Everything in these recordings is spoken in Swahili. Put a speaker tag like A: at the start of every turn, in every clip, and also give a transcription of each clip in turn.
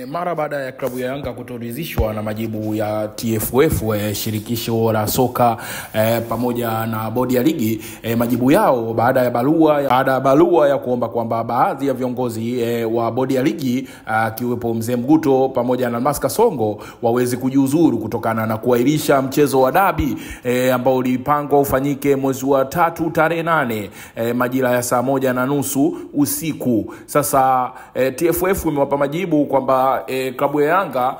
A: Mara baada ya klabu ya Yanga kutoridhishwa na majibu ya TFF, shirikisho la soka pamoja na bodi ya ligi, majibu yao baada ya barua ya kuomba kwamba baadhi ya viongozi wa bodi ya ligi akiwepo Mzee Mguto pamoja na Maska Songo waweze kujiuzuru kutokana na kuahirisha mchezo wa dabi ambao ulipangwa ufanyike mwezi wa 3 tarehe 8 majira ya saa 1:30 usiku. Sasa TFF imewapa majibu kwamba klabu ya Yanga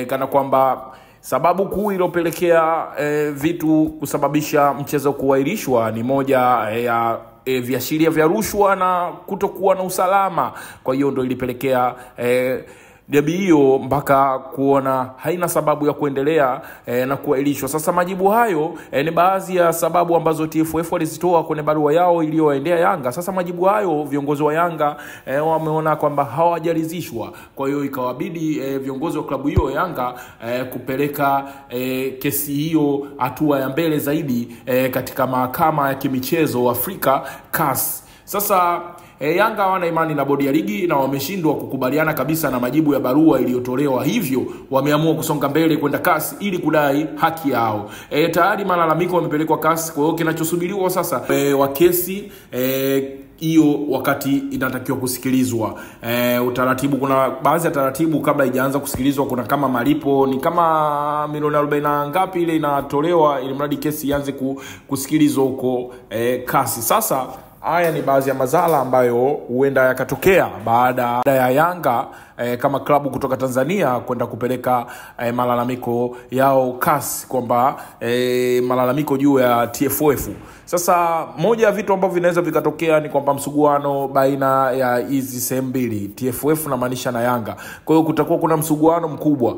A: kana kwamba sababu kuu iliyopelekea vitu kusababisha mchezo kuahirishwa ni moja ya viashiria vya rushwa na kutokuwa na usalama. Kwa hiyo ndio ilipelekea debi hiyo mpaka kuona haina sababu ya kuendelea na kuahirishwa. Sasa majibu hayo ni baadhi ya sababu ambazo TFF walizitoa kwenye barua yao iliyowaendea Yanga. Sasa majibu hayo viongozi wa Yanga wameona kwamba hawajaridhishwa. Kwa hiyo ikawabidi viongozi wa klabu hiyo Yanga kupeleka kesi hiyo hatua ya mbele zaidi katika mahakama ya kimichezo Afrika CAS. Sasa Yanga hawana imani na bodi ya ligi na wameshindwa kukubaliana kabisa na majibu ya barua iliyotolewa, hivyo wameamua kusonga mbele kwenda CAS ili kudai haki yao. Tayari malalamiko wamepelekwa CAS, kwa hiyo kinachosubiriwa sasa wa kesi hiyo wakati inatakiwa kusikilizwa. Utaratibu, kuna baadhi ya taratibu kabla haijaanza kusikilizwa, kuna kama malipo ni kama milioni 40 ngapi ile inatolewa ili mradi kesi ianze kusikilizwa huko CAS. Sasa haya ni baadhi ya madhara ambayo huenda yakatokea baada ya Yanga kama klabu kutoka Tanzania kwenda kupeleka malalamiko yao CAS, kwamba malalamiko juu ya TFF. Sasa moja ya vitu ambavyo vinaweza vikatokea ni kwamba msuguano baina ya hizi sehemu mbili, TFF na maanisha na Yanga. Kwa hiyo kutakuwa kuna msuguano mkubwa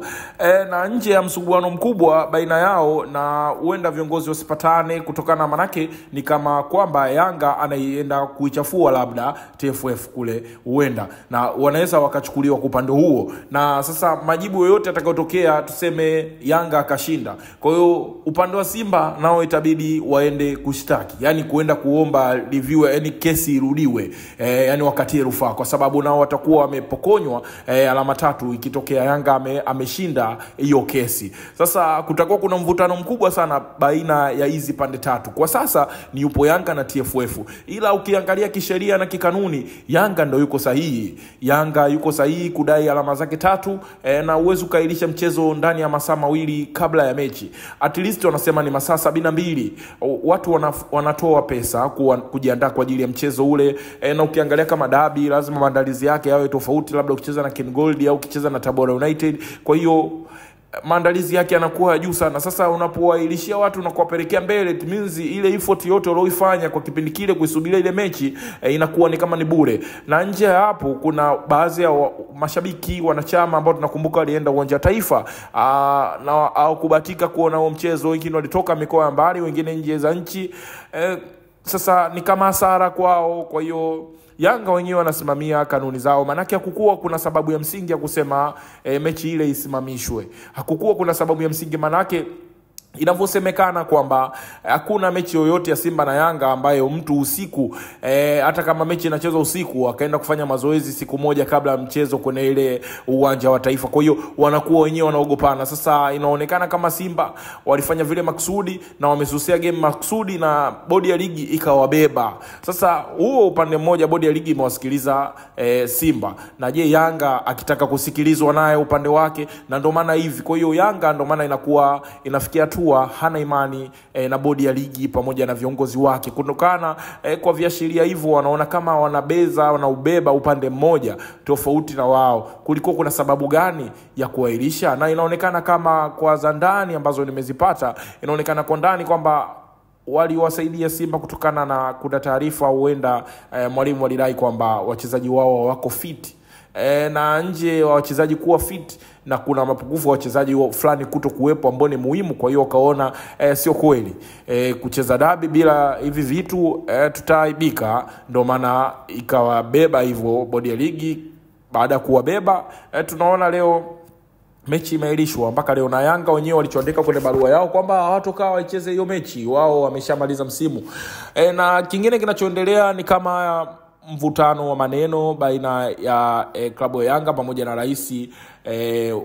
A: na nje ya msuguano mkubwa baina yao, na huenda viongozi wasipatane kutokana na manake ni kama kwamba Yanga anaenda kuichafua labda TFF kule, huenda na wanaweza wakachukuliwa upande huo. Na sasa majibu yoyote atakayotokea, tuseme Yanga akashinda, kwa hiyo upande wa Simba nao itabidi waende kushtaki, yani kuenda kuomba review, yani kesi irudiwe, yani wakatie rufaa, kwa sababu nao watakuwa wamepokonywa alama 3 ikitokea Yanga ameshinda hiyo kesi. Sasa kutakuwa kuna mvutano mkubwa sana baina ya hizi pande tatu. Kwa sasa ni yupo Yanga na TFF, ila ukiangalia kisheria na kikanuni Yanga ndio yuko sahihi. Yanga yuko sahihi kudai alama zake 3 na uwezo kailisha mchezo ndani ya masaa 2 kabla ya mechi. At least wanasema ni masaa 72. Watu wanatoa pesa kujiandaa kwa ajili ya mchezo ule, na ukiangalia kama dabi lazima maandalizi yake yawe tofauti, labda ukicheza na Ken Gold au ukicheza na Tabora United. Kwa hiyo maandalizi yake yanakuwa juu sana. Sasa unapowailishia watu na kuwapelekea mbele, it means ile effort yote walioifanya kwa kipindi kile kuisubiria ile mechi inakuwa ni kama ni bure. Na nje ya hapo kuna baadhi ya mashabiki wanachama ambao tunakumbuka walienda uwanja wa Taifa na au kubatika kuona huo mchezo, wengine walitoka mikoa ya mbali, wengine nje za nchi. Sasa ni kama hasara kwao. Kwa hiyo Yanga wenyewe wanasimamia kanuni zao, manake hakukuwa kuna sababu ya msingi ya kusema mechi ile isimamishwe. Hakukuwa kuna sababu ya msingi, manake inavyosemekana kwamba hakuna mechi yoyote ya Simba na Yanga ambayo mtu usiku hata kama mechi inachezwa usiku akaenda kufanya mazoezi siku moja kabla ya mchezo kwenye ile uwanja wa Taifa. Kwa hiyo wanakuwa wenyewe wanaogopana. Sasa inaonekana kama Simba walifanya vile maksudi na wamesusia game maksudi, na bodi ya ligi ikawabeba. Sasa huo upande mmoja bodi ya ligi imewasikiliza Simba, na je Yanga akitaka kusikilizwa naye upande wake, na ndio maana hivi. Kwa hiyo Yanga ndio maana inakuwa inafikia tu hana imani na bodi ya ligi pamoja na viongozi wake, kutokana kwa viashiria hivyo wanaona kama wanaubeba upande mmoja tofauti na wao. Kulikuwa kuna sababu gani ya kuahirisha? Na inaonekana kama kwa za ndani ambazo nimezipata, inaonekana kwa ndani kwamba waliwasaidia Simba kutokana na kuna taarifa huenda mwalimu walidai kwamba wachezaji wao wako fit, na nje wa wachezaji kuwa fit na kuna mapungufu wa wachezaji fulani kuto kuwepo ambao ni muhimu. Kwa hiyo wakaona sio kweli kucheza dabi bila hivi vitu, tutaaibika. Ndio maana ikawabeba hivyo bodi ya ligi. Baada ya kuwabeba tunaona leo mechi imeahirishwa mpaka leo, na Yanga wenyewe walichoandika kwenye barua yao kwamba hawatokaa wacheze hiyo mechi, wao wameshamaliza msimu. Na kingine kinachoendelea ni kama mvutano wa maneno baina ya klabu ya Yanga pamoja na rais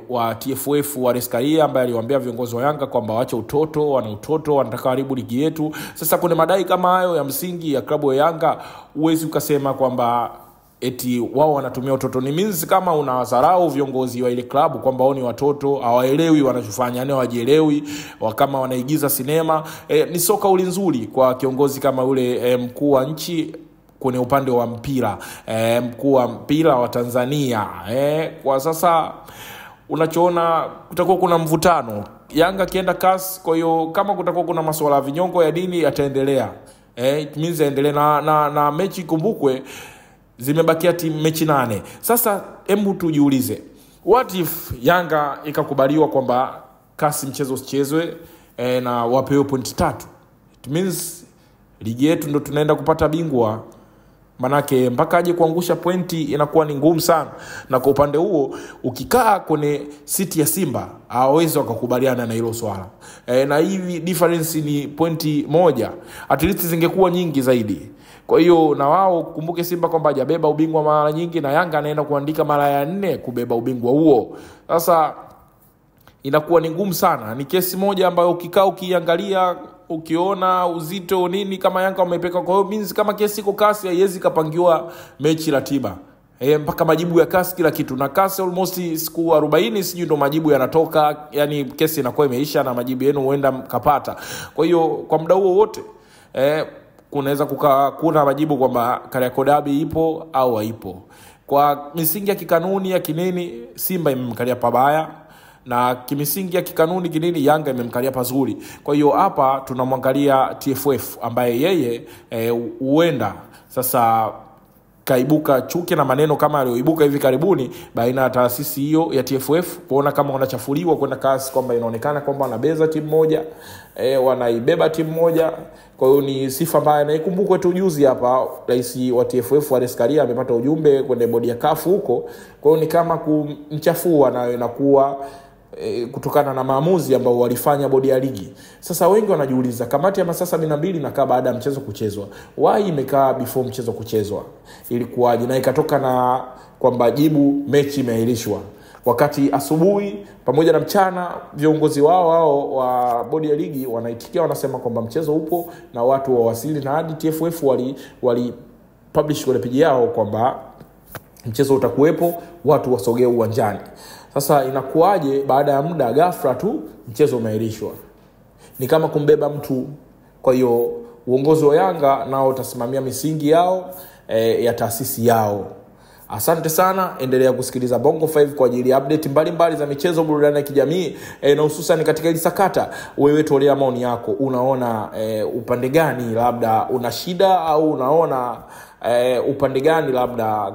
A: wa TFF Wallace Karia, ambaye aliwaambia viongozi wa Yanga kwamba waache utoto, wana utoto, wanataka haribu ligi yetu. Sasa kuna madai kama hayo ya msingi ya klabu ya Yanga, uwezi ukasema kwamba eti wao wanatumia utoto. Ni means kama unawadharau viongozi wa ile klabu kwamba wao ni watoto, hawaelewi wanachofanya, yani hawajielewi, kama wanaigiza sinema. Ni soka uli nzuri kwa kiongozi kama yule mkuu wa nchi kwenye upande wa mpira, mkuu wa mpira wa Tanzania. Kwa sasa unachoona kutakuwa kuna mvutano, Yanga kienda CAS. Kwa hiyo kama kutakuwa kuna masuala ya vinyongo ya dini yataendelea, it means endelee na mechi. Kumbukwe zimebakia mechi 8. Sasa hebu tujiulize, what if Yanga ikakubaliwa kwamba CAS mchezo usichezwe na wapewe pointi 3? It means ligi yetu ndo tunaenda kupata bingwa. Manake mpaka aje kuangusha pointi inakuwa ni ngumu sana. Na kwa upande huo ukikaa kwenye city ya Simba hawawezi wakakubaliana na hilo swala. Na hivi difference ni pointi 1, at least zingekuwa nyingi zaidi. Kwa hiyo na wao kumbuke Simba kwamba hajabeba ubingwa mara nyingi, na Yanga anaenda kuandika mara ya 4 kubeba ubingwa huo. Sasa inakuwa ni ngumu sana. Ni kesi moja ambayo ukikaa ukiangalia ukiona uzito nini kama Yanga wamepeka. Kwa hiyo means kama kesi iko CAS haiwezi kapangiwa mechi ratiba. Mpaka majibu ya CAS kila kitu, na CAS almost siku 40 sijui ndo majibu yanatoka, yani kesi inakuwa imeisha na majibu yenu huenda mkapata. Kwa hiyo kwa muda huo wote kunaweza kuna majibu kwamba Kariakoo Derby ipo au haipo. Kwa misingi ya kikanuni ya kinini, Simba imemkalia pabaya, na kimisingi ya kikanuni kinini Yanga imemkalia pazuri. Kwa hiyo hapa tunamwangalia TFF ambaye yeye huenda sasa kaibuka chuki na maneno kama aliyoibuka hivi karibuni baina ya taasisi hiyo ya TFF, kuona kama wanachafuliwa kwenda CAS, kwamba inaonekana kwamba wanabeza timu moja, wanaibeba timu moja. Kwa hiyo ni sifa mbaya. Na ikumbukwe tu juzi hapa rais wa TFF Wallace Karia amepata ujumbe kwenye bodi ya CAF huko. Kwa hiyo ni kama kumchafua nayo inakuwa kutokana na maamuzi ambao walifanya bodi ya ligi. Sasa wengi wanajiuliza, kamati ya masaa 72 inakaa baada ya mchezo kuchezwa, why imekaa before mchezo kuchezwa? Ilikuwaje? Na ikatoka na kwamba jibu mechi imeahirishwa, wakati asubuhi pamoja na mchana viongozi wao wa bodi ya ligi wanaitikia, wanasema kwamba mchezo upo na watu wawasili, na hadi TFF wali publish kwenye page yao kwamba mchezo utakuwepo, watu wasogee uwanjani. Sasa inakuaje baada ya muda ghafla tu mchezo umeahirishwa? Ni kama kumbeba mtu. Kwa hiyo uongozi wa Yanga nao utasimamia misingi yao ya taasisi yao. Asante sana, endelea kusikiliza Bongo 5 kwa ajili ya update mbalimbali za michezo, burudani ya kijamii, na hususan katika hili sakata. Wewe tolea maoni yako, unaona upande gani labda una shida, au unaona upande gani labda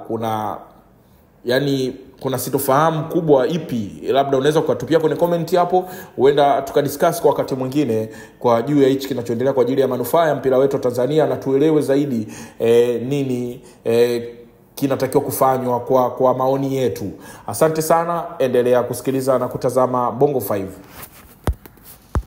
A: kuna sitofahamu kubwa ipi, labda unaweza kutupia kwenye comment hapo, huenda tukadiscuss kwa wakati mwingine kwa juu ya hichi kinachoendelea kwa ajili ya manufaa ya mpira wetu wa Tanzania, na tuelewe zaidi nini kinatakiwa kufanywa kwa maoni yetu. Asante sana, endelea kusikiliza na kutazama Bongo 5.